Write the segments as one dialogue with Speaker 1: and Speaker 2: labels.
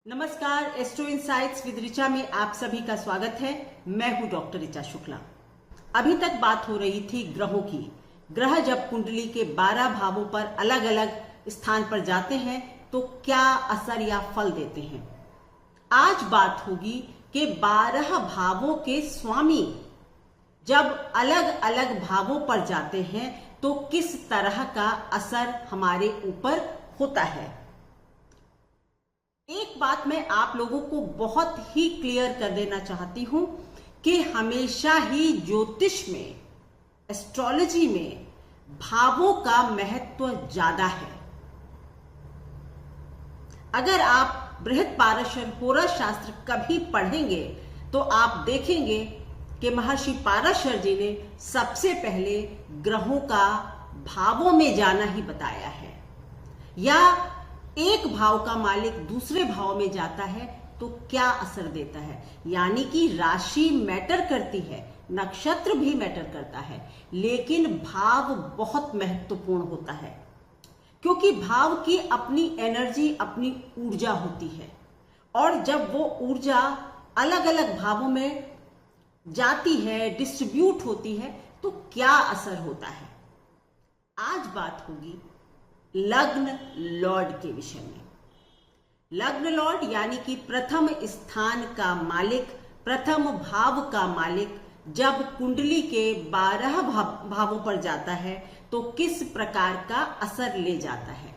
Speaker 1: नमस्कार, astro insights with Richa में आप सभी का स्वागत है। मैं हूं डॉक्टर ऋचा शुक्ला। अभी तक बात हो रही थी ग्रहों की। ग्रह जब कुंडली के 12 भावों पर अलग अलग स्थान पर जाते हैं तो क्या असर या फल देते हैं। आज बात होगी कि 12 भावों के स्वामी जब अलग अलग भावों पर जाते हैं तो किस तरह का असर हमारे ऊपर होता है। एक बात मैं आप लोगों को बहुत ही क्लियर कर देना चाहती हूं कि हमेशा ही ज्योतिष में, एस्ट्रोलॉजी में भावों का महत्व ज्यादा है। अगर आप बृहद पाराशर होरा शास्त्र कभी पढ़ेंगे तो आप देखेंगे कि महर्षि पाराशर जी ने सबसे पहले ग्रहों का भावों में जाना ही बताया है। या एक भाव का मालिक दूसरे भाव में जाता है तो क्या असर देता है, यानी कि राशि मैटर करती है, नक्षत्र भी मैटर करता है, लेकिन भाव बहुत महत्वपूर्ण होता है क्योंकि भाव की अपनी एनर्जी, अपनी ऊर्जा होती है। और जब वो ऊर्जा अलग अलग भावों में जाती है, डिस्ट्रीब्यूट होती है, तो क्या असर होता है। आज बात होगी लग्न लॉर्ड के विषय में। लग्न लॉर्ड यानी कि प्रथम स्थान का मालिक, प्रथम भाव का मालिक जब कुंडली के 12 भावों पर जाता है तो किस प्रकार का असर ले जाता है।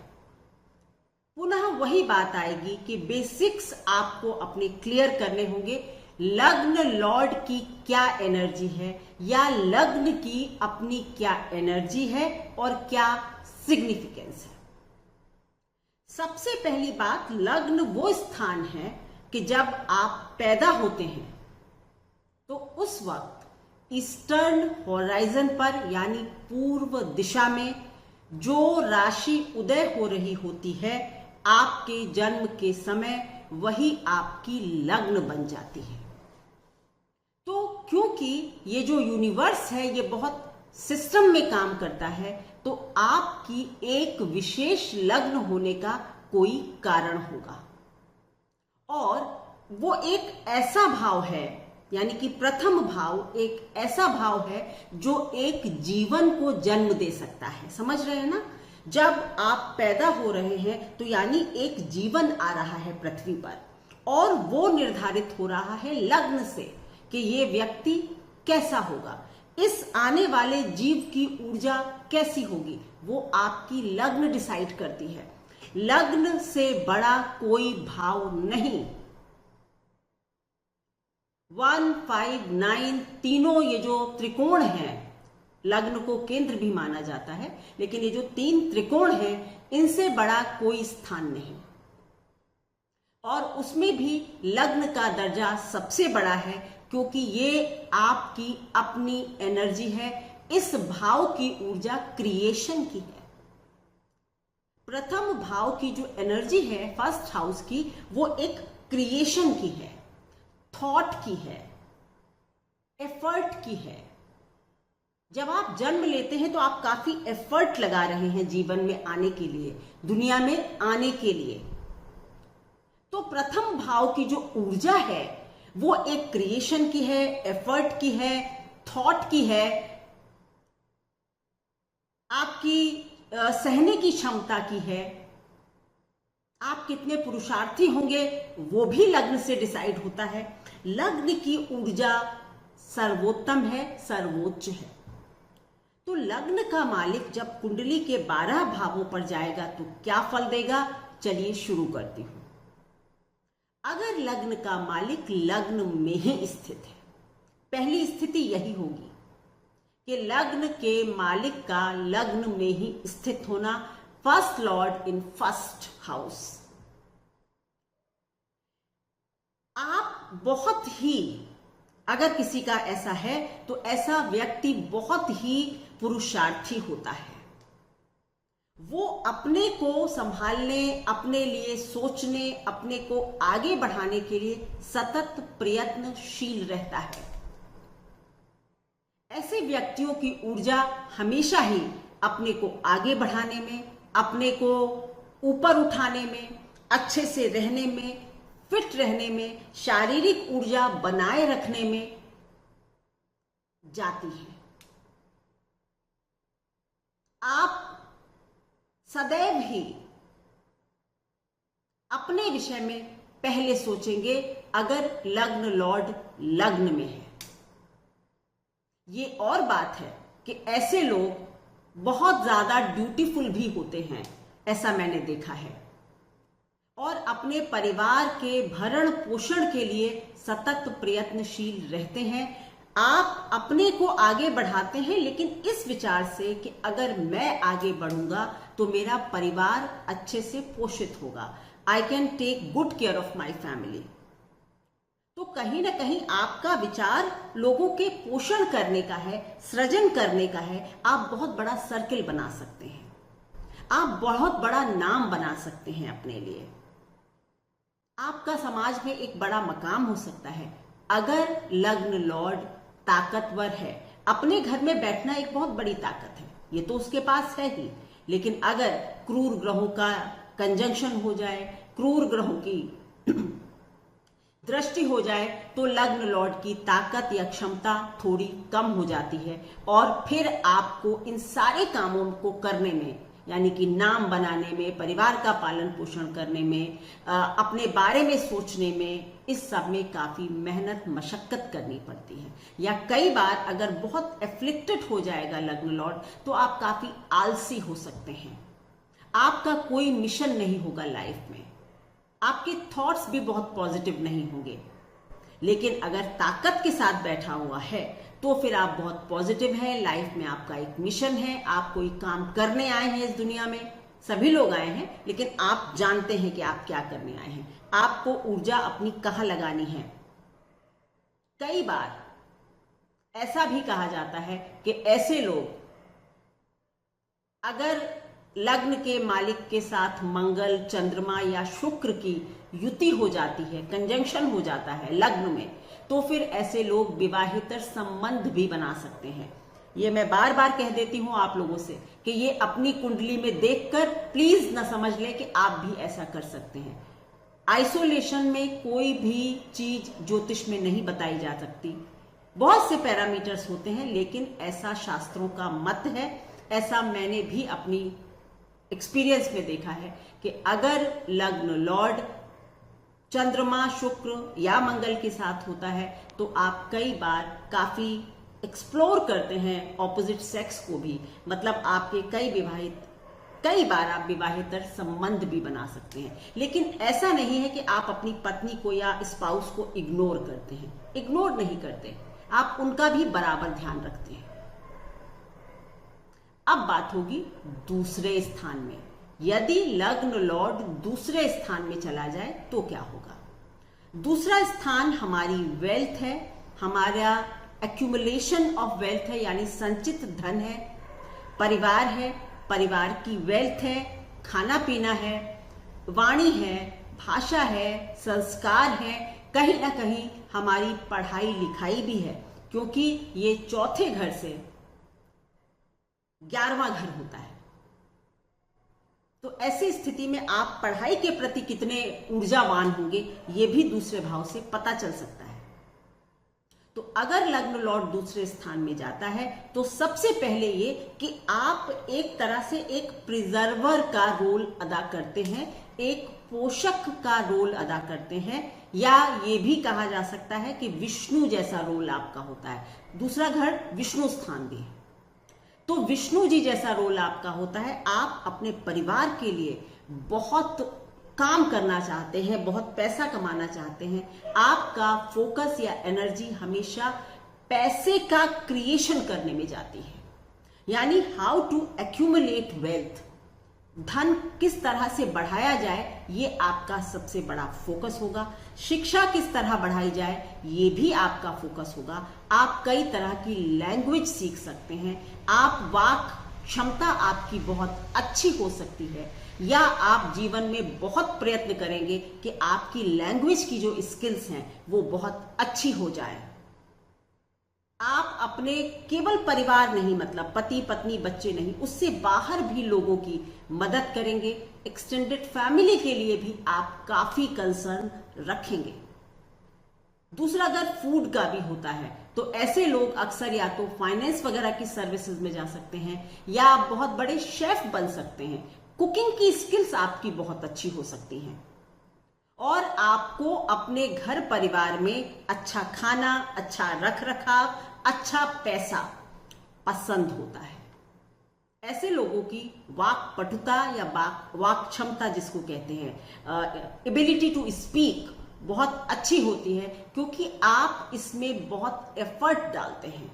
Speaker 1: पुनः वही बात आएगी कि बेसिक्स आपको अपने क्लियर करने होंगे। लग्न लॉर्ड की क्या एनर्जी है या लग्न की अपनी क्या एनर्जी है और क्या सिग्निफिकेंस है। सबसे पहली बात, लग्न वो स्थान है कि जब आप पैदा होते हैं तो उस वक्त ईस्टर्न होराइजन पर यानी पूर्व दिशा में जो राशि उदय हो रही होती है आपके जन्म के समय, वही आपकी लग्न बन जाती है। तो क्योंकि ये जो यूनिवर्स है ये बहुत सिस्टम में काम करता है, तो आपकी एक विशेष लग्न होने का कोई कारण होगा। और वो एक ऐसा भाव है, यानी कि प्रथम भाव एक ऐसा भाव है जो एक जीवन को जन्म दे सकता है। समझ रहे हैं ना। जब आप पैदा हो रहे हैं तो यानी एक जीवन आ रहा है पृथ्वी पर, और वो निर्धारित हो रहा है लग्न से कि ये व्यक्ति कैसा होगा, इस आने वाले जीव की ऊर्जा कैसी होगी, वो आपकी लग्न डिसाइड करती है। लग्न से बड़ा कोई भाव नहीं। 1, 5, 9 तीनों ये जो त्रिकोण हैं, लग्न को केंद्र भी माना जाता है, लेकिन ये जो 3 त्रिकोण हैं इनसे बड़ा कोई स्थान नहीं। और उसमें भी लग्न का दर्जा सबसे बड़ा है क्योंकि ये आपकी अपनी एनर्जी है। इस भाव की ऊर्जा क्रिएशन की है। प्रथम भाव की जो एनर्जी है फर्स्ट हाउस की, वो एक क्रिएशन की है, थॉट की है, एफर्ट की है। जब आप जन्म लेते हैं तो आप काफी एफर्ट लगा रहे हैं जीवन में आने के लिए, दुनिया में आने के लिए। तो प्रथम भाव की जो ऊर्जा है वो एक क्रिएशन की है, एफर्ट की है, थॉट की है, आपकी सहने की क्षमता की है। आप कितने पुरुषार्थी होंगे वो भी लग्न से डिसाइड होता है। लग्न की ऊर्जा सर्वोत्तम है, सर्वोच्च है। तो लग्न का मालिक जब कुंडली के 12 भावों पर जाएगा तो क्या फल देगा, चलिए शुरू करती हूं। अगर लग्न का मालिक लग्न में ही स्थित है, पहली स्थिति यही होगी कि लग्न के मालिक का लग्न में ही स्थित होना, first Lord in first house. आप बहुत ही, अगर किसी का ऐसा है तो ऐसा व्यक्ति बहुत ही पुरुषार्थी होता है। वो अपने को संभालने, अपने लिए सोचने, अपने को आगे बढ़ाने के लिए सतत प्रयत्नशील रहता है। ऐसे व्यक्तियों की ऊर्जा हमेशा ही अपने को आगे बढ़ाने में, अपने को ऊपर उठाने में, अच्छे से रहने में, फिट रहने में, शारीरिक ऊर्जा बनाए रखने में जाती है। आप सदैव ही अपने विषय में पहले सोचेंगे अगर लग्न लॉर्ड लग्न में है। ये और बात है कि ऐसे लोग बहुत ज्यादा ड्यूटीफुल भी होते हैं, ऐसा मैंने देखा है, और अपने परिवार के भरण पोषण के लिए सतत प्रयत्नशील रहते हैं। आप अपने को आगे बढ़ाते हैं, लेकिन इस विचार से कि अगर मैं आगे बढ़ूंगा तो मेरा परिवार अच्छे से पोषित होगा, I can take good care of my family. तो कहीं ना कहीं आपका विचार लोगों के पोषण करने का है, सृजन करने का है। आप बहुत बड़ा सर्किल बना सकते हैं, आप बहुत बड़ा नाम बना सकते हैं अपने लिए। आपका समाज में एक बड़ा मकाम हो सकता है अगर लग्न लॉर्ड ताकतवर है। अपने घर में बैठना एक बहुत बड़ी ताकत है, ये तो उसके पास है ही, लेकिन अगर क्रूर ग्रहों का कंजंक्शन हो जाए, क्रूर ग्रहों की दृष्टि हो जाए, तो लग्न लॉर्ड की ताकत या क्षमता थोड़ी कम हो जाती है, और फिर आपको इन सारे कामों को करने में, यानी कि नाम बनाने में, परिवार का पालन पोषण करने में, अपने बारे में सोचने में, इस सब में काफी मेहनत मशक्कत करनी पड़ती है। या कई बार अगर बहुत एफ्लिक्टेड हो जाएगा लग्न लॉर्ड, तो आप काफी आलसी हो सकते हैं, आपका कोई मिशन नहीं होगा लाइफ में, आपके थॉट्स भी बहुत पॉजिटिव नहीं होंगे। लेकिन अगर ताकत के साथ बैठा हुआ है तो फिर आप बहुत पॉजिटिव हैं, लाइफ में आपका एक मिशन है, आप कोई काम करने आए हैं इस दुनिया में। सभी लोग आए हैं, लेकिन आप जानते हैं कि आप क्या करने आए हैं, आपको ऊर्जा अपनी कहाँ लगानी है। कई बार ऐसा भी कहा जाता है कि ऐसे लोग अगर लग्न के मालिक के साथ मंगल, चंद्रमा या शुक्र की युति हो जाती है, कंजंक्शन हो जाता है लग्न में, तो फिर ऐसे लोग विवाहितर संबंध भी बना सकते हैं। ये मैं बार बार कह देती हूं आप लोगों से कि ये अपनी कुंडली में देखकर प्लीज न समझ लें कि आप भी ऐसा कर सकते हैं। आइसोलेशन में कोई भी चीज ज्योतिष में नहीं बताई जा सकती, बहुत से पैरामीटर्स होते हैं, लेकिन ऐसा शास्त्रों का मत है, ऐसा मैंने भी अपनी एक्सपीरियंस में देखा है कि अगर लग्न लॉर्ड चंद्रमा, शुक्र या मंगल के साथ होता है तो आप कई बार काफी एक्सप्लोर करते हैं ऑपोजिट सेक्स को भी, मतलब आपके कई बार आप विवाहितर संबंध भी बना सकते हैं। लेकिन ऐसा नहीं है कि आप अपनी पत्नी को या स्पाउस को इग्नोर करते हैं, इग्नोर नहीं करते, आप उनका भी बराबर ध्यान रखते हैं। अब बात होगी दूसरे स्थान में। यदि लग्न लॉर्ड दूसरे स्थान में चला जाए तो क्या होगा? दूसरा स्थान हमारी वेल्थ है, हमारा एक्यूमुलेशन ऑफ वेल्थ है, यानी संचित धन है, परिवार है, परिवार की वेल्थ है, खाना पीना है, वाणी है, भाषा है, संस्कार है, कहीं ना कहीं हमारी पढ़ाई लिखाई भी है, क्योंकि ये चौथे घर से 11वां घर होता है। तो ऐसी स्थिति में आप पढ़ाई के प्रति कितने ऊर्जावान होंगे ये भी दूसरे भाव से पता चल सकता है। तो अगर लग्न लॉर्ड दूसरे स्थान में जाता है तो सबसे पहले ये कि आप एक तरह से एक प्रिजर्वर का रोल अदा करते हैं, एक पोषक का रोल अदा करते हैं, या ये भी कहा जा सकता है कि विष्णु जैसा रोल आपका होता है। दूसरा घर विष्णु स्थान भी है, तो विष्णु जी जैसा रोल आपका होता है। आप अपने परिवार के लिए बहुत काम करना चाहते हैं, बहुत पैसा कमाना चाहते हैं, आपका फोकस या एनर्जी हमेशा पैसे का क्रिएशन करने में जाती है, यानी हाउ टू एक्यूमुलेट वेल्थ, धन किस तरह से बढ़ाया जाए, ये आपका सबसे बड़ा फोकस होगा। शिक्षा किस तरह बढ़ाई जाए, ये भी आपका फोकस होगा। आप कई तरह की लैंग्वेज सीख सकते हैं, आप वाक क्षमता आपकी बहुत अच्छी हो सकती है, या आप जीवन में बहुत प्रयत्न करेंगे कि आपकी लैंग्वेज की जो स्किल्स हैं वो बहुत अच्छी हो जाए। आप अपने केवल परिवार नहीं, मतलब पति पत्नी बच्चे नहीं, उससे बाहर भी लोगों की मदद करेंगे। एक्सटेंडेड फैमिली के लिए भी आप काफी कंसर्न रखेंगे। दूसरा अगर फूड का भी होता है तो ऐसे लोग अक्सर या तो फाइनेंस वगैरह की सर्विसेज में जा सकते हैं या आप बहुत बड़े शेफ बन सकते हैं। कुकिंग की स्किल्स आपकी बहुत अच्छी हो सकती हैं और आपको अपने घर परिवार में अच्छा खाना, अच्छा रख रखाव, अच्छा पैसा पसंद होता है। ऐसे लोगों की वाक पटुता या वाक क्षमता जिसको कहते हैं, एबिलिटी टू स्पीक, बहुत अच्छी होती है क्योंकि आप इसमें बहुत एफर्ट डालते हैं।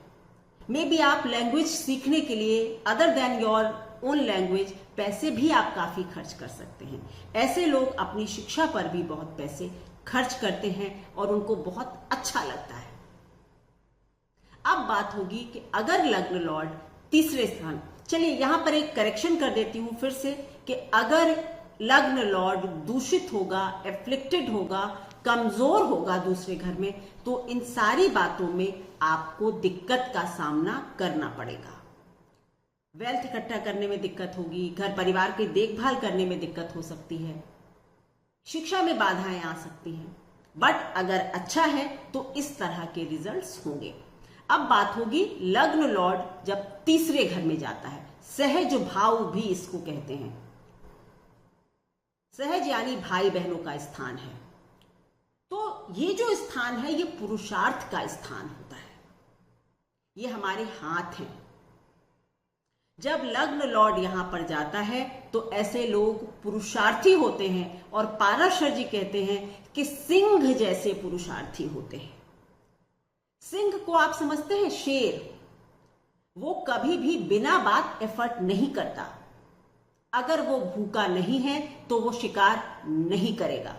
Speaker 1: मे बी आप लैंग्वेज सीखने के लिए other than your own language पैसे भी आप काफी खर्च कर सकते हैं। ऐसे लोग अपनी शिक्षा पर भी बहुत पैसे खर्च करते हैं और उनको बहुत अच्छा लगता है। अब बात होगी कि अगर लग्न लॉर्ड तीसरे स्थान, चलिए यहां पर एक करेक्शन कर देती हूं फिर से कि अगर लग्न लॉर्ड दूषित होगा, एफ्लिक्टेड होगा, कमजोर होगा दूसरे घर में, तो इन सारी बातों में आपको दिक्कत का सामना करना पड़ेगा। वेल्थ इकट्ठा करने में दिक्कत होगी, घर परिवार की देखभाल करने में दिक्कत हो सकती है, शिक्षा में बाधाएं आ सकती हैं। बट अगर अच्छा है तो इस तरह के रिजल्ट्स होंगे। अब बात होगी लग्न लॉर्ड जब तीसरे घर में जाता है, सहज भाव भी इसको कहते हैं। सहज यानी भाई बहनों का स्थान है। तो ये जो स्थान है ये पुरुषार्थ का स्थान होता है, ये हमारे हाथ हैं। जब लग्न लॉर्ड यहां पर जाता है तो ऐसे लोग पुरुषार्थी होते हैं और पाराशर जी कहते हैं कि सिंह जैसे पुरुषार्थी होते हैं। सिंह को आप समझते हैं, शेर, वो कभी भी बिना बात एफर्ट नहीं करता। अगर वो भूखा नहीं है तो वो शिकार नहीं करेगा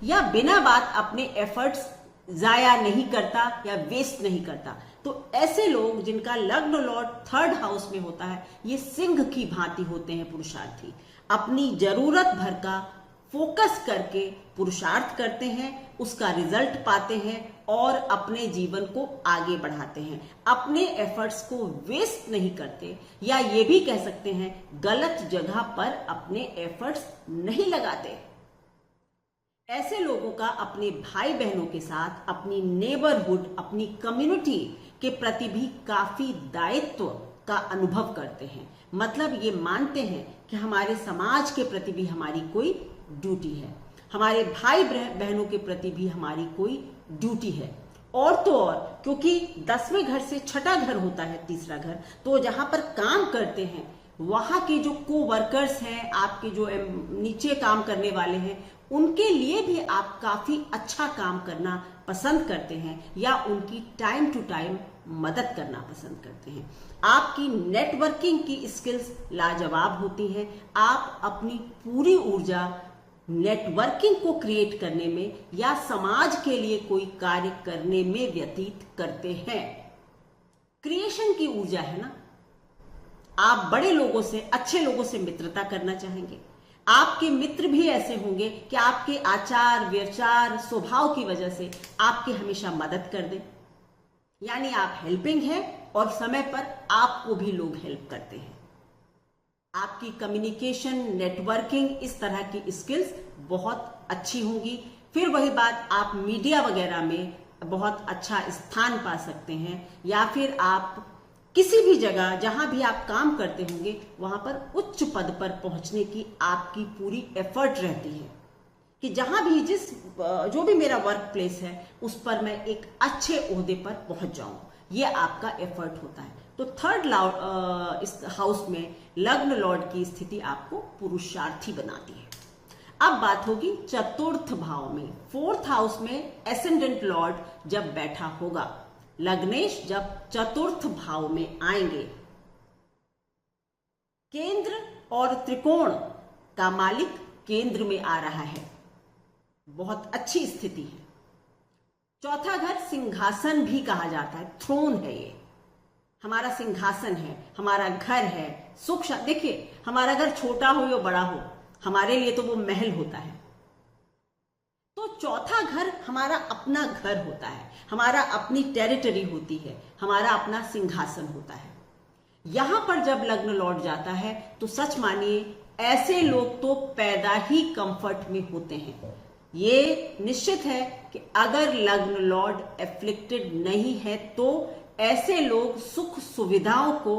Speaker 1: या बिना बात अपने एफर्ट्स जाया नहीं करता या वेस्ट नहीं करता। तो ऐसे लोग जिनका लग्न लॉर्ड थर्ड हाउस में होता है, ये सिंह की भांति होते हैं पुरुषार्थी। अपनी जरूरत भर का फोकस करके पुरुषार्थ करते हैं, उसका रिजल्ट पाते हैं और अपने जीवन को आगे बढ़ाते हैं। अपने एफर्ट्स को वेस्ट नहीं करते, या ये भी कह सकते हैं गलत जगह पर अपने एफर्ट्स नहीं लगाते। ऐसे लोगों का अपने भाई बहनों के साथ, अपनी नेबरहुड, अपनी कम्युनिटी के प्रति भी काफी दायित्व का अनुभव करते हैं। मतलब ये मानते हैं कि हमारे समाज के प्रति भी हमारी कोई ड्यूटी है, हमारे भाई बहनों के प्रति भी हमारी कोई ड्यूटी है। और तो और क्योंकि 10वें घर से छठा घर होता है तीसरा घर, तो जहां पर काम करते हैं वहां के जो को वर्कर्स हैं, आपके जो नीचे काम करने वाले हैं, उनके लिए भी आप काफी अच्छा काम करना पसंद करते हैं या उनकी टाइम टू टाइम मदद करना पसंद करते हैं। आपकी नेटवर्किंग की स्किल्स लाजवाब होती हैं। आप अपनी पूरी ऊर्जा नेटवर्किंग को क्रिएट करने में या समाज के लिए कोई कार्य करने में व्यतीत करते हैं। क्रिएशन की ऊर्जा है ना। आप बड़े लोगों से, अच्छे लोगों से मित्रता करना चाहेंगे। आपके मित्र भी ऐसे होंगे कि आपके आचार व्यवहार स्वभाव की वजह से आपकी हमेशा मदद कर दें, यानी आप हेल्पिंग हैं और समय पर आपको भी लोग हेल्प करते हैं। आपकी कम्युनिकेशन, नेटवर्किंग, इस तरह की स्किल्स बहुत अच्छी होंगी। फिर वही बात, आप मीडिया वगैरह में बहुत अच्छा स्थान पा सकते हैं, या फिर आप किसी भी जगह जहां भी आप काम करते होंगे वहां पर उच्च पद पर पहुंचने की आपकी पूरी एफर्ट रहती है कि जहां भी जो भी मेरा वर्क प्लेस है उस पर मैं एक अच्छे ओहदे पर पहुंच जाऊं, ये आपका एफर्ट होता है। तो थर्ड इस हाउस में लग्न लॉर्ड की स्थिति आपको पुरुषार्थी बनाती है। अब बात होगी चतुर्थ भाव में, फोर्थ हाउस में एसेंडेंट लॉर्ड जब बैठा होगा, लग्नेश जब चतुर्थ भाव में आएंगे। केंद्र और त्रिकोण का मालिक केंद्र में आ रहा है, बहुत अच्छी स्थिति है। चौथा घर सिंहासन भी कहा जाता है, थ्रोन है, ये हमारा सिंहासन है, हमारा घर है, सुख। देखिए, हमारा घर छोटा हो या बड़ा हो, हमारे लिए तो वो महल होता है। तो चौथा घर हमारा अपना घर होता है, हमारा अपनी टेरिटरी होती है, हमारा अपना सिंहासन होता है। यहां पर जब लग्न लौट जाता है तो सच मानिए ऐसे लोग तो पैदा ही कंफर्ट में होते हैं। ये निश्चित है कि अगर लग्न लॉर्ड एफ्लिक्टेड नहीं है तो ऐसे लोग सुख सुविधाओं को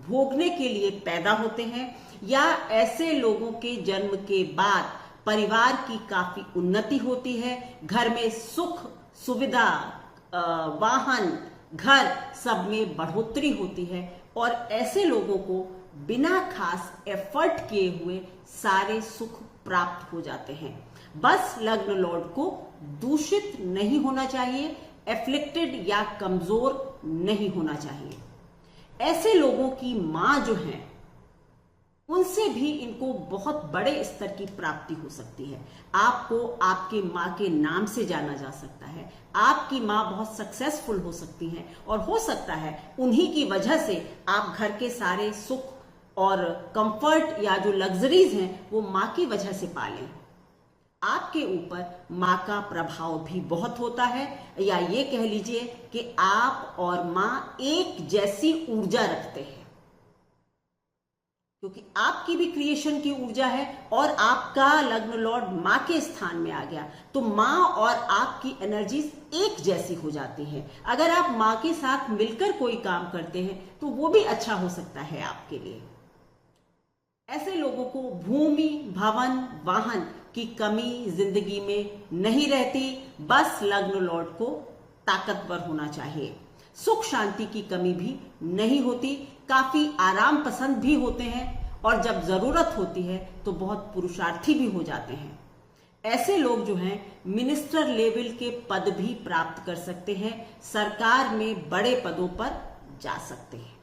Speaker 1: भोगने के लिए पैदा होते हैं, या ऐसे लोगों के जन्म के बाद परिवार की काफी उन्नति होती है, घर में सुख सुविधा, वाहन, घर सब में बढ़ोतरी होती है, और ऐसे लोगों को बिना खास एफर्ट किए हुए सारे सुख प्राप्त हो जाते हैं। बस लग्न लॉर्ड को दूषित नहीं होना चाहिए, एफ्लिक्टेड या कमजोर नहीं होना चाहिए। ऐसे लोगों की मां जो है उनसे भी इनको बहुत बड़े स्तर की प्राप्ति हो सकती है। आपको आपके मां के नाम से जाना जा सकता है, आपकी मां बहुत सक्सेसफुल हो सकती हैं, और हो सकता है उन्हीं की वजह से आप घर के सारे सुख और कंफर्ट या जो लग्जरीज हैं वो मां की वजह से पालें। आपके ऊपर मां का प्रभाव भी बहुत होता है, या ये कह लीजिए कि आप और मां एक जैसी ऊर्जा रखते हैं, क्योंकि आपकी भी क्रिएशन की ऊर्जा है और आपका लग्न लॉर्ड मां के स्थान में आ गया, तो मां और आपकी एनर्जीज एक जैसी हो जाती है। अगर आप मां के साथ मिलकर कोई काम करते हैं तो वो भी अच्छा हो सकता है आपके लिए। ऐसे लोगों को भूमि, भवन, वाहन की कमी जिंदगी में नहीं रहती, बस लग्न लॉर्ड को ताकतवर होना चाहिए। सुख शांति की कमी भी नहीं होती, काफी आराम पसंद भी होते हैं, और जब जरूरत होती है तो बहुत पुरुषार्थी भी हो जाते हैं। ऐसे लोग जो हैं मिनिस्टर लेवल के पद भी प्राप्त कर सकते हैं, सरकार में बड़े पदों पर जा सकते हैं।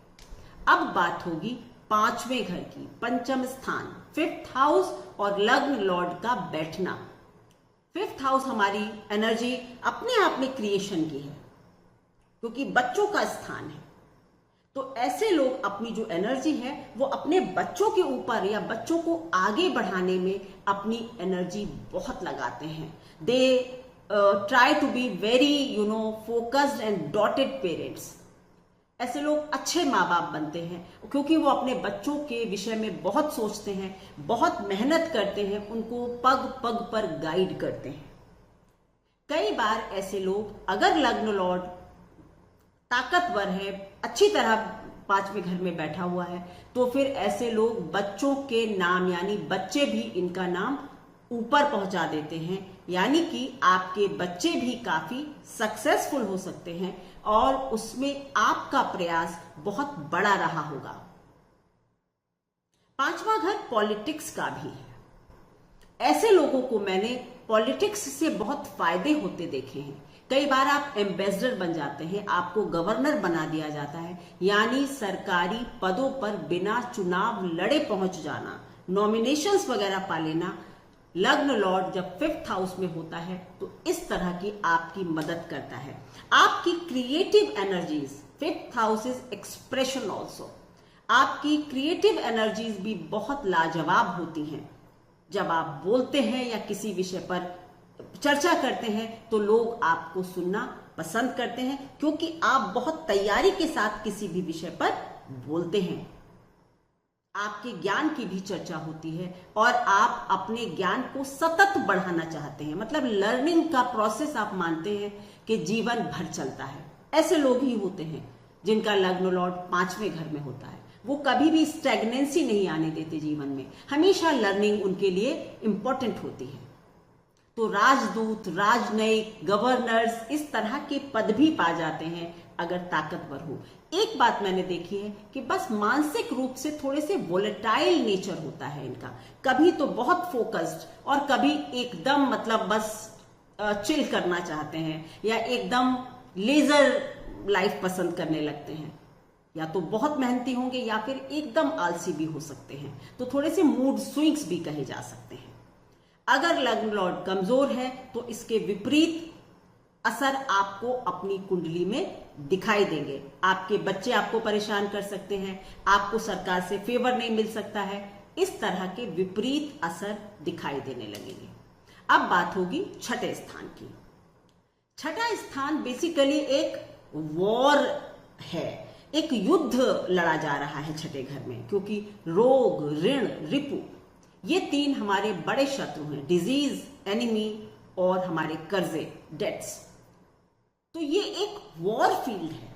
Speaker 1: अब बात होगी पांचवें घर की, पंचम स्थान, फिफ्थ हाउस और लग्न लॉर्ड का बैठना। फिफ्थ हाउस हमारी एनर्जी अपने आप में क्रिएशन की है, क्योंकि बच्चों का स्थान है। तो ऐसे लोग अपनी जो एनर्जी है वो अपने बच्चों के ऊपर या बच्चों को आगे बढ़ाने में अपनी एनर्जी बहुत लगाते हैं। They try to be very focused and डॉटेड पेरेंट्स। ऐसे लोग अच्छे माँ बाप बनते हैं, क्योंकि वो अपने बच्चों के विषय में बहुत सोचते हैं, बहुत मेहनत करते हैं, उनको पग पग पर गाइड करते हैं। कई बार ऐसे लोग, अगर लग्न लॉर्ड ताकतवर है, अच्छी तरह पांचवें घर में बैठा हुआ है, तो फिर ऐसे लोग बच्चों के नाम, यानी बच्चे भी इनका नाम ऊपर पहुंचा देते हैं, यानी कि आपके बच्चे भी काफी सक्सेसफुल हो सकते हैं और उसमें आपका प्रयास बहुत बड़ा रहा होगा। पांचवा घर पॉलिटिक्स का भी है। ऐसे लोगों को मैंने पॉलिटिक्स से बहुत फायदे होते देखे हैं। कई बार आप एम्बेसडर बन जाते हैं, आपको गवर्नर बना दिया जाता है, यानी सरकारी पदों पर बिना चुनाव लड़े पहुंच जाना, नॉमिनेशंस वगैरह पा लेना। लग्न लॉर्ड जब फिफ्थ हाउस में होता है तो इस तरह की आपकी मदद करता है। आपकी creative energies, fifth house is expression also, आपकी क्रिएटिव एनर्जीज भी बहुत लाजवाब होती हैं। जब आप बोलते हैं या किसी विषय पर चर्चा करते हैं तो लोग आपको सुनना पसंद करते हैं, क्योंकि आप बहुत तैयारी के साथ किसी भी विषय पर बोलते हैं। आपके ज्ञान की भी चर्चा होती है और आप अपने ज्ञान को सतत बढ़ाना चाहते हैं, मतलब लर्निंग का प्रोसेस आप मानते हैं कि जीवन भर चलता है। ऐसे लोग ही होते हैं जिनका लग्न लॉर्ड पांचवें घर में होता है। वो कभी भी स्टैग्नेंसी नहीं आने देते जीवन में, हमेशा लर्निंग उनके लिए इंपॉर्टेंट होती है। तो राजदूत, राजनयिक, गवर्नर्स, इस तरह के पद भी पा जाते हैं अगर ताकतवर हो। एक बात मैंने देखी है कि बस मानसिक रूप से थोड़े से वोलेटाइल नेचर होता है इनका, कभी तो बहुत फोकस्ड और कभी एकदम मतलब बस चिल करना चाहते हैं, या एकदम लेजर लाइफ पसंद करने लगते हैं, या तो बहुत मेहनती होंगे या फिर एकदम आलसी भी हो सकते हैं। तो थोड़े से मूड स्विंग्स भी कहे जा सकते हैं। अगर लग्न लॉर्ड कमजोर है तो इसके विपरीत असर आपको अपनी कुंडली में दिखाई देंगे। आपके बच्चे आपको परेशान कर सकते हैं, आपको सरकार से फेवर नहीं मिल सकता है, इस तरह के विपरीत असर दिखाई देने लगेंगे। अब बात होगी छठे स्थान की। छठा स्थान बेसिकली एक वॉर है, एक युद्ध लड़ा जा रहा है छठे घर में, क्योंकि रोग, ऋण, रिपु, ये तीन हमारे बड़े शत्रु हैं। डिजीज, एनिमी और हमारे कर्जे, डेट्स। तो ये एक वॉर फील्ड है।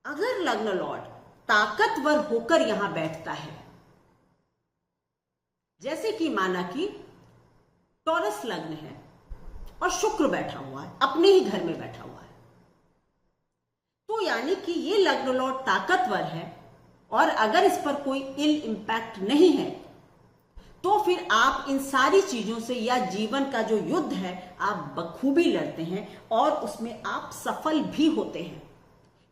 Speaker 1: अगर लग्न लॉर्ड ताकतवर होकर यहां बैठता है, जैसे कि माना कि टॉरस लग्न है और शुक्र बैठा हुआ है, अपने ही घर में बैठा हुआ है, तो यानी कि ये लग्न लॉर्ड ताकतवर है और अगर इस पर कोई इल इंपैक्ट नहीं है तो फिर आप इन सारी चीजों से या जीवन का जो युद्ध है आप बखूबी लड़ते हैं और उसमें आप सफल भी होते हैं,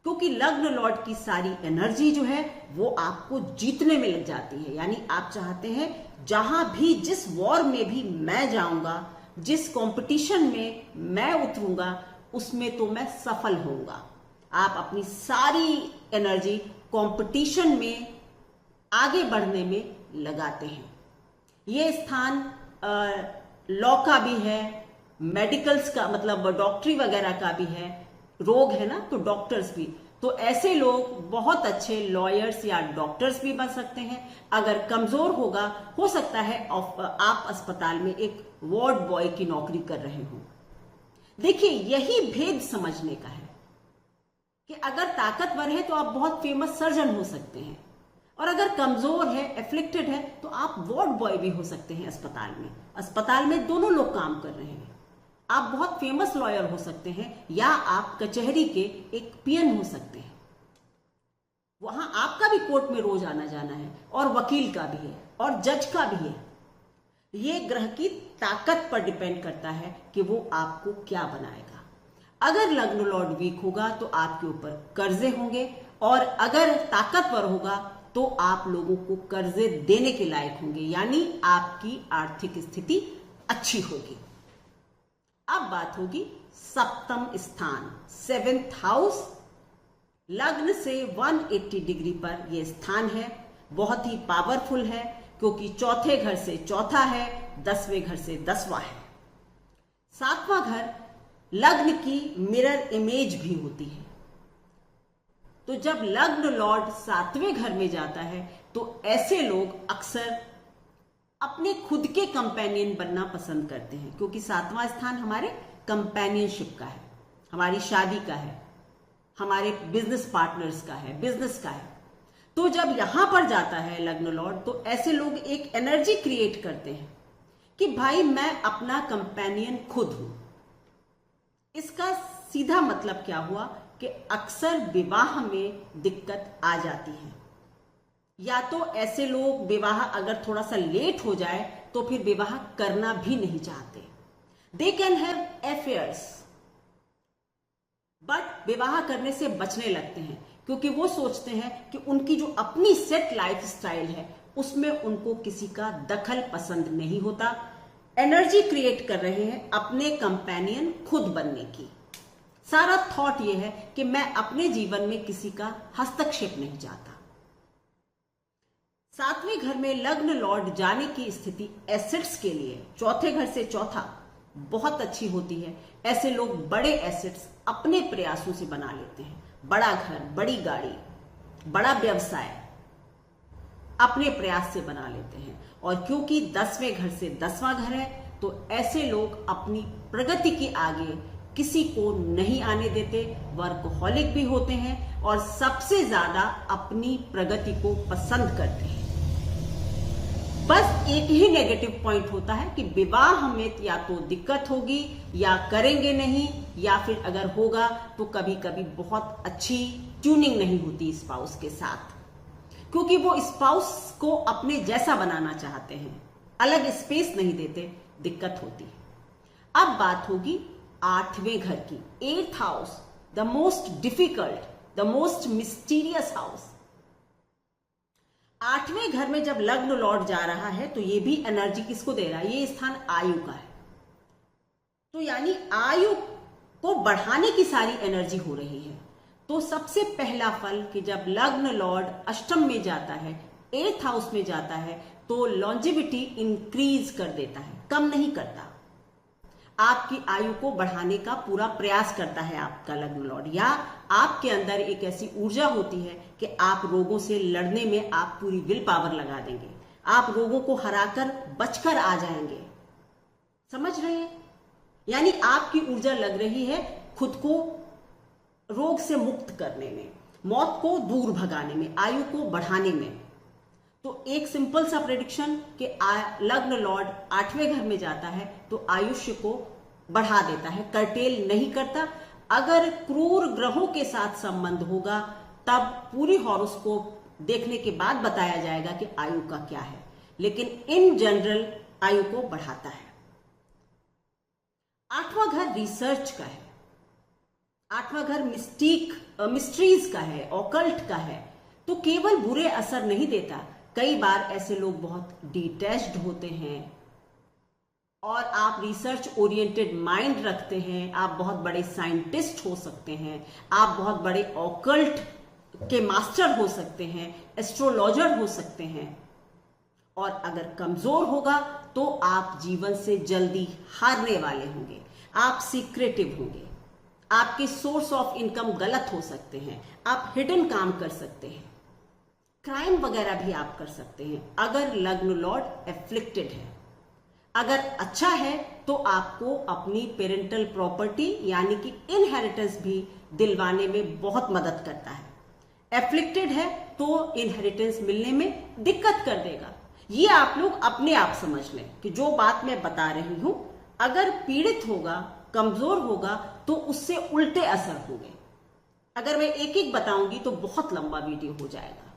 Speaker 1: क्योंकि लग्न लॉर्ड की सारी एनर्जी जो है वो आपको जीतने में लग जाती है। यानी आप चाहते हैं जहां भी, जिस वॉर में भी मैं जाऊंगा, जिस कंपटीशन में मैं उतरूंगा, उसमें तो मैं सफल होऊंगा। आप अपनी सारी एनर्जी कंपटीशन में आगे बढ़ने में लगाते हैं। ये स्थान लॉ का भी है, मेडिकल्स का मतलब डॉक्टरी वगैरह का भी है, रोग है ना तो डॉक्टर्स भी, तो ऐसे लोग बहुत अच्छे लॉयर्स या डॉक्टर्स भी बन सकते हैं। अगर कमजोर होगा, हो सकता है आप अस्पताल में एक वार्ड बॉय की नौकरी कर रहे हो। देखिए, यही भेद समझने का है कि अगर ताकतवर है तो आप बहुत फेमस सर्जन हो सकते हैं, और अगर कमजोर है, एफ्लिक्टेड है, तो आप वार्ड बॉय भी हो सकते हैं अस्पताल में। अस्पताल में दोनों लोग काम कर रहे हैं। आप बहुत फेमस लॉयर हो सकते हैं या आप कचहरी के एक पीएन हो सकते हैं। वहां आपका भी कोर्ट में रोज आना जाना है, और वकील का भी है, और जज का भी है। ये ग्रह की ताकत पर डिपेंड करता है कि वो आपको क्या बनाएगा। अगर लग्न लॉर्ड वीक होगा तो आपके ऊपर कर्जे होंगे, और अगर ताकतवर होगा तो आप लोगों को कर्जे देने के लायक होंगे, यानी आपकी आर्थिक स्थिति अच्छी होगी। अब बात होगी सप्तम स्थान, 7th हाउस। लग्न से 180 डिग्री पर यह स्थान है, बहुत ही पावरफुल है, क्योंकि चौथे घर से चौथा है, 10वें घर से 10वां है। 7वां घर लग्न की मिरर इमेज भी होती है। तो जब लग्न लॉर्ड 7वें घर में जाता है तो ऐसे लोग अक्सर अपने खुद के कंपेनियन बनना पसंद करते हैं, क्योंकि 7वां स्थान हमारे कंपेनियनशिप का है, हमारी शादी का है, हमारे बिजनेस पार्टनर्स का है, बिजनेस का है। तो जब यहां पर जाता है लग्न लॉर्ड, तो ऐसे लोग एक एनर्जी क्रिएट करते हैं कि भाई मैं अपना कंपेनियन खुद हूं। इसका सीधा मतलब क्या हुआ कि अक्सर विवाह में दिक्कत आ जाती है, या तो ऐसे लोग विवाह अगर थोड़ा सा लेट हो जाए तो फिर विवाह करना भी नहीं चाहते। They can have affairs, but विवाह करने से बचने लगते हैं, क्योंकि वो सोचते हैं कि उनकी जो अपनी सेट लाइफ स्टाइल है उसमें उनको किसी का दखल पसंद नहीं होता। एनर्जी क्रिएट कर रहे हैं अपने कंपेनियन खुद बनने की। सारा थॉट ये है कि मैं अपने जीवन में किसी का हस्तक्षेप नहीं चाहता। 7वें घर में लग्न लॉर्ड जाने की स्थिति एसेट्स के लिए चौथे घर से चौथा बहुत अच्छी होती है। ऐसे लोग बड़े एसेट्स अपने प्रयासों से बना लेते हैं। बड़ा घर, बड़ी गाड़ी, बड़ा व्यवसाय अपने प्रयास से बना लेते हैं। और क्योंकि 10वें घर से 10वां घर है तो ऐसे लोग अपनी प्रगति के आगे किसी को नहीं आने देते, वर्कहॉलिक भी होते हैं और सबसे ज्यादा अपनी प्रगति को पसंद करते हैं। बस एक ही नेगेटिव पॉइंट होता है कि विवाह में या तो दिक्कत होगी या करेंगे नहीं, या फिर अगर होगा तो कभी कभी बहुत अच्छी ट्यूनिंग नहीं होती स्पाउस के साथ, क्योंकि वो स्पाउस को अपने जैसा बनाना चाहते हैं, अलग स्पेस नहीं देते, दिक्कत होती है। अब बात होगी 8वें घर की, 8th house, the most difficult, the most mysterious house. 8वें घर में जब लग्न लॉर्ड जा रहा है तो ये भी एनर्जी किसको दे रहा है? ये स्थान आयु का है, तो यानी आयु को बढ़ाने की सारी एनर्जी हो रही है। तो सबसे पहला फल कि जब लग्न लॉर्ड अष्टम में जाता है, 8th हाउस में जाता है, तो लॉन्जेविटी इंक्रीज कर देता है, कम नहीं करता। आपकी आयु को बढ़ाने का पूरा प्रयास करता है आपका लग्न लॉर्ड, या आपके अंदर एक ऐसी ऊर्जा होती है कि आप रोगों से लड़ने में आप पूरी विल पावर लगा देंगे, आप रोगों को हराकर बचकर आ जाएंगे। समझ रहे हैं? यानी आपकी ऊर्जा लग रही है खुद को रोग से मुक्त करने में, मौत को दूर भगाने में, आयु को बढ़ाने में। तो एक सिंपल सा प्रेडिक्शन कि लग्न लॉर्ड 8वें घर में जाता है तो आयुष्य को बढ़ा देता है, कर्टेल नहीं करता। अगर क्रूर ग्रहों के साथ संबंध होगा तब पूरी हॉरोस्कोप देखने के बाद बताया जाएगा कि आयु का क्या है, लेकिन इन जनरल आयु को बढ़ाता है। 8वां घर रिसर्च का है, 8वां घर मिस्ट्रीज का है, ऑकल्ट का है। तो केवल बुरे असर नहीं देता, कई बार ऐसे लोग बहुत डिटैच्ड होते हैं और आप रिसर्च ओरिएंटेड माइंड रखते हैं, आप बहुत बड़े साइंटिस्ट हो सकते हैं, आप बहुत बड़े ऑकल्ट के मास्टर हो सकते हैं, एस्ट्रोलॉजर हो सकते हैं। और अगर कमजोर होगा तो आप जीवन से जल्दी हारने वाले होंगे, आप सीक्रेटिव होंगे, आपके सोर्स ऑफ इनकम गलत हो सकते हैं, आप हिडन काम कर सकते हैं, क्राइम वगैरह भी आप कर सकते हैं अगर लग्न लॉर्ड एफ्लिक्टेड है। अगर अच्छा है तो आपको अपनी पेरेंटल प्रॉपर्टी यानी कि इनहेरिटेंस भी दिलवाने में बहुत मदद करता है। एफ्लिक्टेड है तो इनहेरिटेंस मिलने में दिक्कत कर देगा। ये आप लोग अपने आप समझ लें कि जो बात मैं बता रही हूं, अगर पीड़ित होगा, कमजोर होगा तो उससे उल्टे असर होंगे। अगर मैं एक एक बताऊंगी तो बहुत लंबा वीडियो हो जाएगा।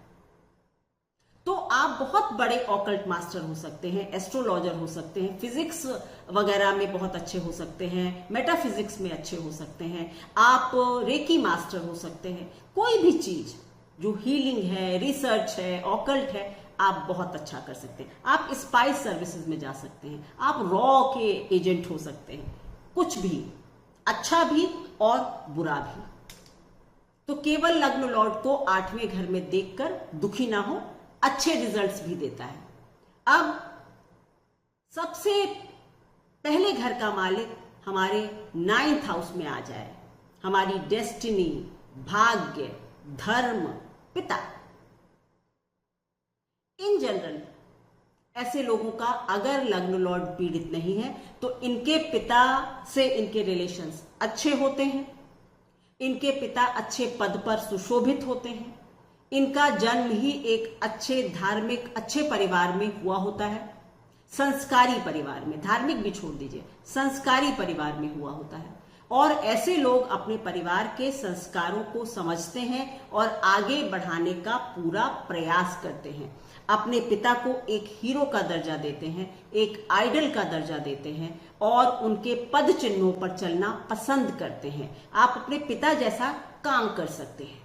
Speaker 1: तो आप बहुत बड़े ऑकल्ट मास्टर हो सकते हैं, एस्ट्रोलॉजर हो सकते हैं, फिजिक्स वगैरह में बहुत अच्छे हो सकते हैं, मेटाफिजिक्स में अच्छे हो सकते हैं, आप रेकी मास्टर हो सकते हैं। कोई भी चीज जो हीलिंग है, रिसर्च है, ऑकल्ट है, आप बहुत अच्छा कर सकते हैं। आप स्पाइस सर्विसेज में जा सकते हैं, आप रॉ के एजेंट हो सकते हैं, कुछ भी, अच्छा भी और बुरा भी। तो केवल लग्न लॉर्ड को 8वें घर में देखकर दुखी ना हो, अच्छे रिजल्ट्स भी देता है। अब सबसे पहले घर का मालिक हमारे 9th हाउस में आ जाए, हमारी डेस्टिनी, भाग्य, धर्म, पिता। इन जनरल ऐसे लोगों का अगर लग्न लॉर्ड पीड़ित नहीं है तो इनके पिता से इनके रिलेशंस अच्छे होते हैं, इनके पिता अच्छे पद पर सुशोभित होते हैं, इनका जन्म ही एक अच्छे धार्मिक अच्छे परिवार में हुआ होता है, संस्कारी परिवार में, धार्मिक भी छोड़ दीजिए, संस्कारी परिवार में हुआ होता है। और ऐसे लोग अपने परिवार के संस्कारों को समझते हैं और आगे बढ़ाने का पूरा प्रयास करते हैं। अपने पिता को एक हीरो का दर्जा देते हैं, एक आइडल का दर्जा देते हैं और उनके पद चिन्हों पर चलना पसंद करते हैं। आप अपने पिता जैसा काम कर सकते हैं।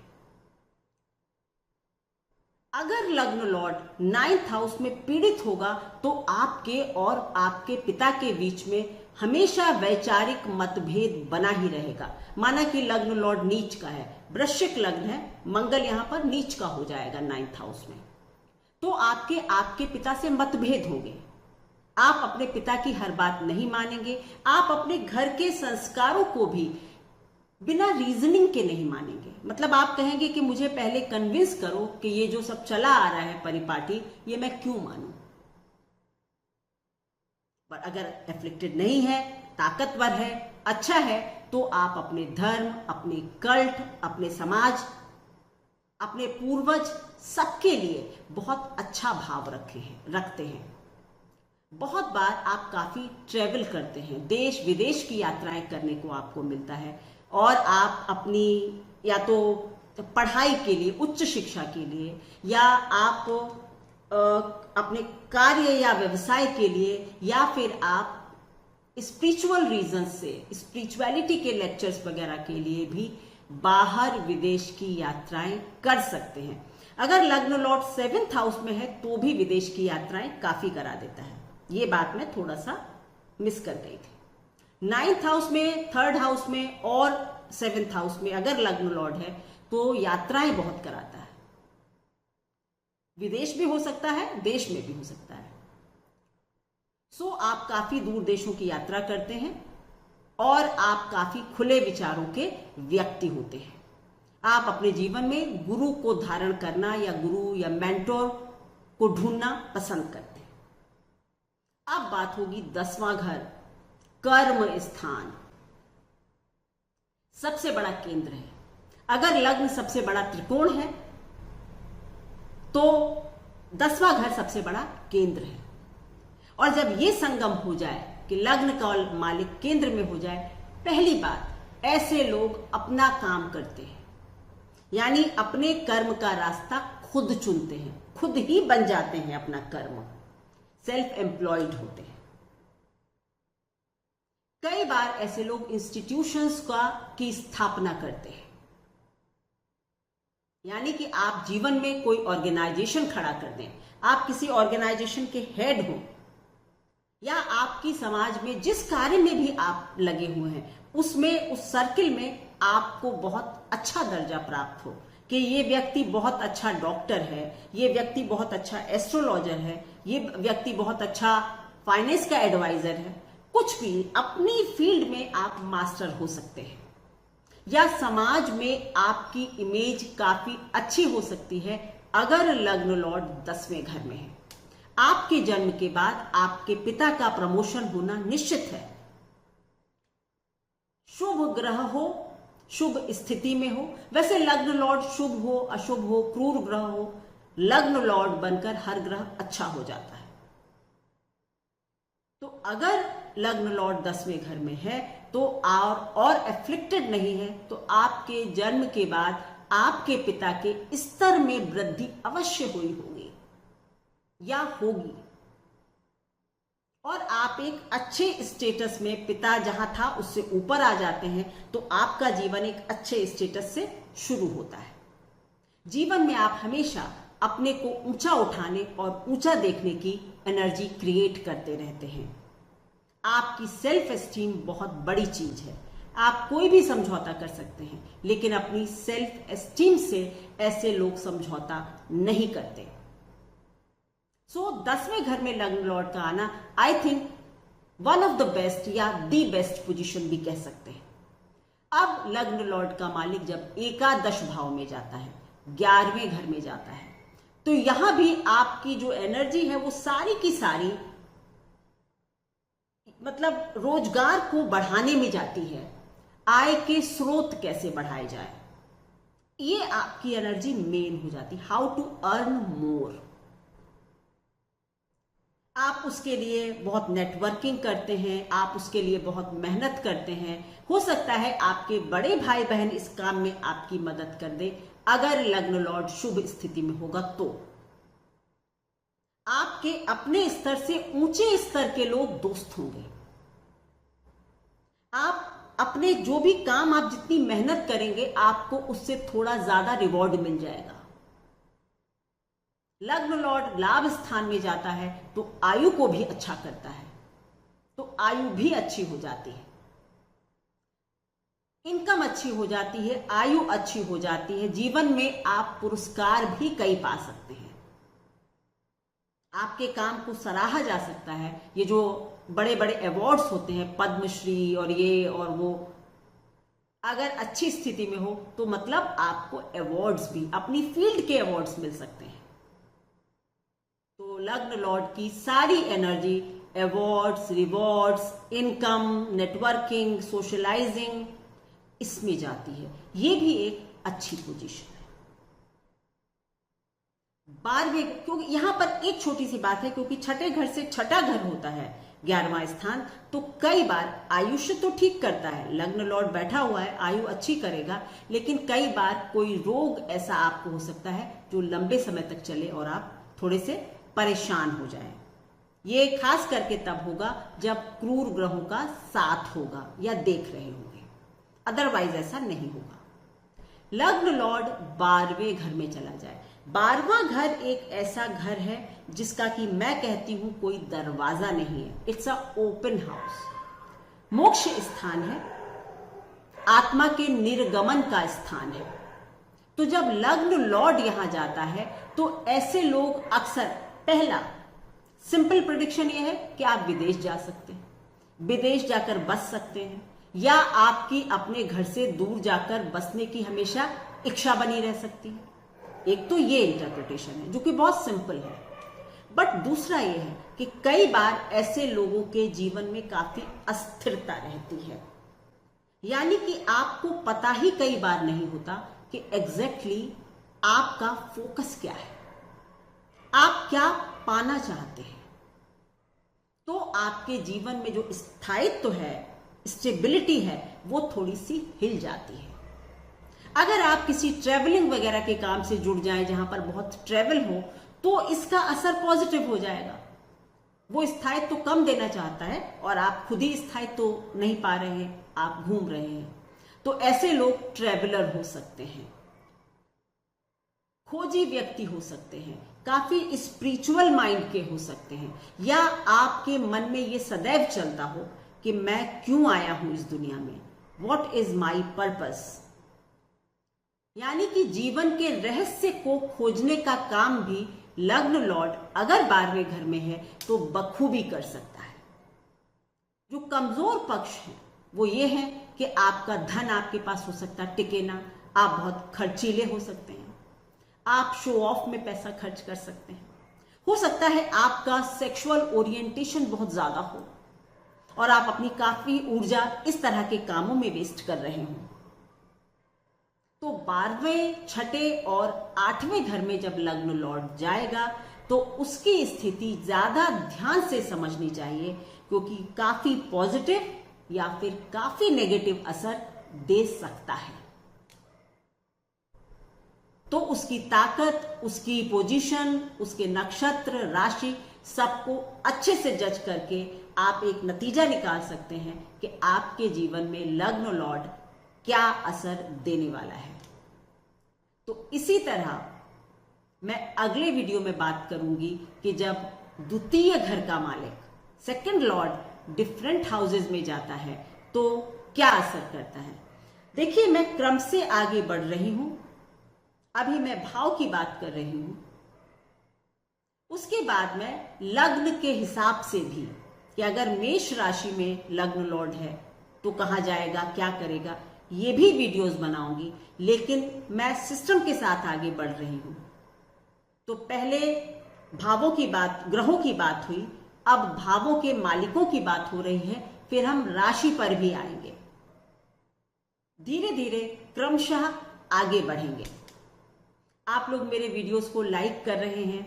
Speaker 1: अगर लग्न लॉर्ड 9th हाउस में पीड़ित होगा तो आपके और आपके पिता के बीच में हमेशा वैचारिक मतभेद बना ही रहेगा। माना कि लग्न लॉर्ड नीच का है, वृश्चिक लग्न है, मंगल यहां पर नीच का हो जाएगा 9th हाउस में, तो आपके पिता से मतभेद होंगे। आप अपने पिता की हर बात नहीं मानेंगे, आप अपने घर के संस्कारों को भी बिना रीजनिंग के नहीं मानेंगे। मतलब आप कहेंगे कि मुझे पहले कन्विंस करो कि ये जो सब चला आ रहा है परिपाटी, ये मैं क्यों मानूं। पर अगर एफ्लिक्टेड नहीं है, ताकतवर है, अच्छा है, तो आप अपने धर्म, अपने कल्ट, अपने समाज, अपने पूर्वज, सबके लिए बहुत अच्छा भाव रखते हैं। बहुत बार आप काफी ट्रेवल करते हैं, देश विदेश की यात्राएं करने को आपको मिलता है और आप अपनी या तो पढ़ाई के लिए, उच्च शिक्षा के लिए, या आप अपने कार्य या व्यवसाय के लिए, या फिर आप स्पिरिचुअल रीजन से, स्पिरिचुअलिटी के लेक्चर्स वगैरह के लिए भी बाहर विदेश की यात्राएं कर सकते हैं। अगर लग्न लॉर्ड 7th हाउस में है तो भी विदेश की यात्राएं काफी करा देता है। ये बात मैं थोड़ा सा मिस कर गई थी। 9th हाउस में, 3rd हाउस में और 7th हाउस में अगर लग्न लॉर्ड है तो यात्राएं बहुत कराता है। विदेश भी हो सकता है, देश में भी हो सकता है। सो आप काफी दूर देशों की यात्रा करते हैं और आप काफी खुले विचारों के व्यक्ति होते हैं। आप अपने जीवन में गुरु को धारण करना या गुरु या मेंटोर को ढूंढना पसंद करते हैं। अब बात होगी 10वां घर कर्म स्थान सबसे बड़ा केंद्र है। अगर लग्न सबसे बड़ा त्रिकोण है तो 10वां घर सबसे बड़ा केंद्र है। और जब ये संगम हो जाए कि लग्न का मालिक केंद्र में हो जाए, पहली बात ऐसे लोग अपना काम करते हैं, यानी अपने कर्म का रास्ता खुद चुनते हैं, खुद ही बन जाते हैं अपना कर्म, सेल्फ एम्प्लॉयड होते हैं। कई बार ऐसे लोग इंस्टीट्यूशंस की स्थापना करते हैं, यानी कि आप जीवन में कोई ऑर्गेनाइजेशन खड़ा कर दें, आप किसी ऑर्गेनाइजेशन के हेड हो, या आपकी समाज में जिस कार्य में भी आप लगे हुए हैं उसमें, उस सर्किल में आपको बहुत अच्छा दर्जा प्राप्त हो कि ये व्यक्ति बहुत अच्छा डॉक्टर है, ये व्यक्ति बहुत अच्छा एस्ट्रोलॉजर है, ये व्यक्ति बहुत अच्छा फाइनेंस का एडवाइजर है, कुछ भी अपनी फील्ड में आप मास्टर हो सकते हैं, या समाज में आपकी इमेज काफी अच्छी हो सकती है अगर लग्न लॉर्ड 10वें घर में है। आपके जन्म के बाद आपके पिता का प्रमोशन होना निश्चित है। शुभ ग्रह हो, शुभ स्थिति में हो, वैसे लग्न लॉर्ड शुभ हो, अशुभ हो, क्रूर ग्रह हो, लग्न लॉर्ड बनकर हर ग्रह अच्छा हो जाता है। तो अगर लग्न लॉर्ड 10वें घर में है तो और एफ्लिक्टेड नहीं है, तो आपके जन्म के बाद आपके पिता के स्तर में वृद्धि अवश्य हुई होगी या होगी, और आप एक अच्छे स्टेटस में, पिता जहां था उससे ऊपर आ जाते हैं, तो आपका जीवन एक अच्छे स्टेटस से शुरू होता है। जीवन में आप हमेशा अपने को ऊंचा उठाने और ऊंचा देखने की एनर्जी क्रिएट करते रहते हैं। आपकी सेल्फ एस्टीम बहुत बड़ी चीज है। आप कोई भी समझौता कर सकते हैं, लेकिन अपनी सेल्फ एस्टीम से ऐसे लोग समझौता नहीं करते। सो 10वें घर में लग्न लॉर्ड का आना, I think one of the best या दी बेस्ट पोजीशन भी कह सकते हैं। अब लग्न लॉर्ड का मालिक जब एकादश भाव में जाता है, 11वें घर में जाता है, तो यहां भी आपकी जो एनर्जी है वो सारी की सारी मतलब रोजगार को बढ़ाने में जाती है। आय के स्रोत कैसे बढ़ाए जाए, ये आपकी एनर्जी मेन हो जाती, हाउ टू अर्न मोर। आप उसके लिए बहुत नेटवर्किंग करते हैं, आप उसके लिए बहुत मेहनत करते हैं। हो सकता है आपके बड़े भाई बहन इस काम में आपकी मदद कर दे, अगर लग्न लॉर्ड शुभ स्थिति में होगा तो। आपके अपने स्तर से ऊंचे स्तर के लोग दोस्त होंगे। आप अपने जो भी काम, आप जितनी मेहनत करेंगे, आपको उससे थोड़ा ज्यादा रिवॉर्ड मिल जाएगा। लग्न लॉर्ड लाभ स्थान में जाता है तो आयु को भी अच्छा करता है, तो आयु भी अच्छी हो जाती है, इनकम अच्छी हो जाती है, आयु अच्छी हो जाती है। जीवन में आप पुरस्कार भी कई पा सकते हैं, आपके काम को सराहा जा सकता है। ये जो बड़े बड़े अवार्ड्स होते हैं, पद्मश्री और ये और वो, अगर अच्छी स्थिति में हो तो मतलब आपको अवार्ड्स भी, अपनी फील्ड के अवार्ड्स मिल सकते हैं। तो लग्न लॉर्ड की सारी energy awards, rewards, income, networking, socialising, इसमें जाती है। ये भी एक अच्छी पोजीशन है। 12वें, क्योंकि यहां पर एक छोटी सी बात है, क्योंकि छठे घर से छठा घर होता है 11वां स्थान, तो कई बार आयुष्य तो ठीक करता है, लग्न लॉर्ड बैठा हुआ है, आयु अच्छी करेगा, लेकिन कई बार कोई रोग ऐसा आपको हो सकता है जो लंबे समय तक चले और आप थोड़े से परेशान हो जाएं। ये खास करके तब होगा जब क्रूर ग्रहों का साथ होगा या देख रहे होंगे, अदरवाइज ऐसा नहीं होगा। लग्न लॉर्ड 12वें घर में चला जाए। 12वां घर एक ऐसा घर है जिसका कि मैं कहती हूं कोई दरवाजा नहीं है, इट्स अ ओपन हाउस। मोक्ष स्थान है, आत्मा के निर्गमन का स्थान है। तो जब लग्न लॉर्ड यहां जाता है तो ऐसे लोग अक्सर, पहला सिंपल प्रेडिक्शन यह है कि आप विदेश जा सकते हैं, विदेश जाकर बस सकते हैं, या आपकी अपने घर से दूर जाकर बसने की हमेशा इच्छा बनी रह सकती है। एक तो ये इंटरप्रिटेशन है जो कि बहुत सिंपल है। बट दूसरा ये है कि कई बार ऐसे लोगों के जीवन में काफी अस्थिरता रहती है, यानी कि आपको पता ही कई बार नहीं होता कि एग्जैक्टली आपका फोकस क्या है, आप क्या पाना चाहते हैं। तो आपके जीवन में जो स्थायित्व है, स्टेबिलिटी है, वो थोड़ी सी हिल जाती है। अगर आप किसी ट्रेवलिंग वगैरह के काम से जुड़ जाएं जहां पर बहुत ट्रेवल हो, तो इसका असर पॉजिटिव हो जाएगा। वो स्थायित्व तो कम देना चाहता है और आप खुद ही स्थायित्व तो नहीं पा रहे हैं, आप घूम रहे हैं। तो ऐसे लोग ट्रेवलर हो सकते हैं, खोजी व्यक्ति हो सकते हैं, काफी स्पिरिचुअल माइंड के हो सकते हैं, या आपके मन में ये सदैव चलता हो कि मैं क्यों आया हूं इस दुनिया में, व्हाट इज माई पर्पस। यानी कि जीवन के रहस्य को खोजने का काम भी लग्न लॉर्ड अगर 12वें घर में है तो बखूबी कर सकता है। जो कमजोर पक्ष है वो ये है कि आपका धन आपके पास हो सकता है टिके ना, आप बहुत खर्चीले हो सकते हैं, आप शो ऑफ में पैसा खर्च कर सकते हैं, हो सकता है आपका सेक्सुअल ओरिएंटेशन बहुत ज्यादा हो और आप अपनी काफी ऊर्जा इस तरह के कामों में वेस्ट कर रहे हो। तो 12वें, 6ठे और 8वें घर में जब लग्न लॉर्ड जाएगा तो उसकी स्थिति ज्यादा ध्यान से समझनी चाहिए, क्योंकि काफी पॉजिटिव या फिर काफी नेगेटिव असर दे सकता है। तो उसकी ताकत, उसकी पोजीशन, उसके नक्षत्र, राशि, सबको अच्छे से जज करके आप एक नतीजा निकाल सकते हैं कि आपके जीवन में लग्न लॉर्ड क्या असर देने वाला है। तो इसी तरह मैं अगले वीडियो में बात करूंगी कि जब द्वितीय घर का मालिक, सेकंड लॉर्ड डिफरेंट हाउसेज में जाता है तो क्या असर करता है। देखिए, मैं क्रम से आगे बढ़ रही हूं, अभी मैं भाव की बात कर रही हूं, उसके बाद मैं लग्न के हिसाब से भी कि अगर मेष राशि में लग्न लॉर्ड है तो कहां जाएगा, क्या करेगा, ये भी वीडियोस बनाऊंगी। लेकिन मैं सिस्टम के साथ आगे बढ़ रही हूं। तो पहले भावों की बात, ग्रहों की बात हुई, अब भावों के मालिकों की बात हो रही है, फिर हम राशि पर भी आएंगे। धीरे धीरे क्रमशः आगे बढ़ेंगे। आप लोग मेरे वीडियोस को लाइक कर रहे हैं,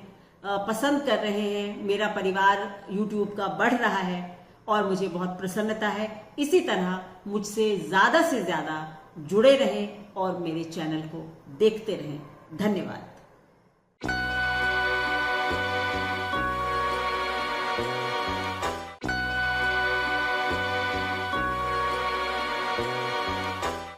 Speaker 1: पसंद कर रहे हैं, मेरा परिवार YouTube का बढ़ रहा है और मुझे बहुत प्रसन्नता है। इसी तरह मुझसे ज्यादा से ज्यादा जुड़े रहें और मेरे चैनल को देखते रहें। धन्यवाद।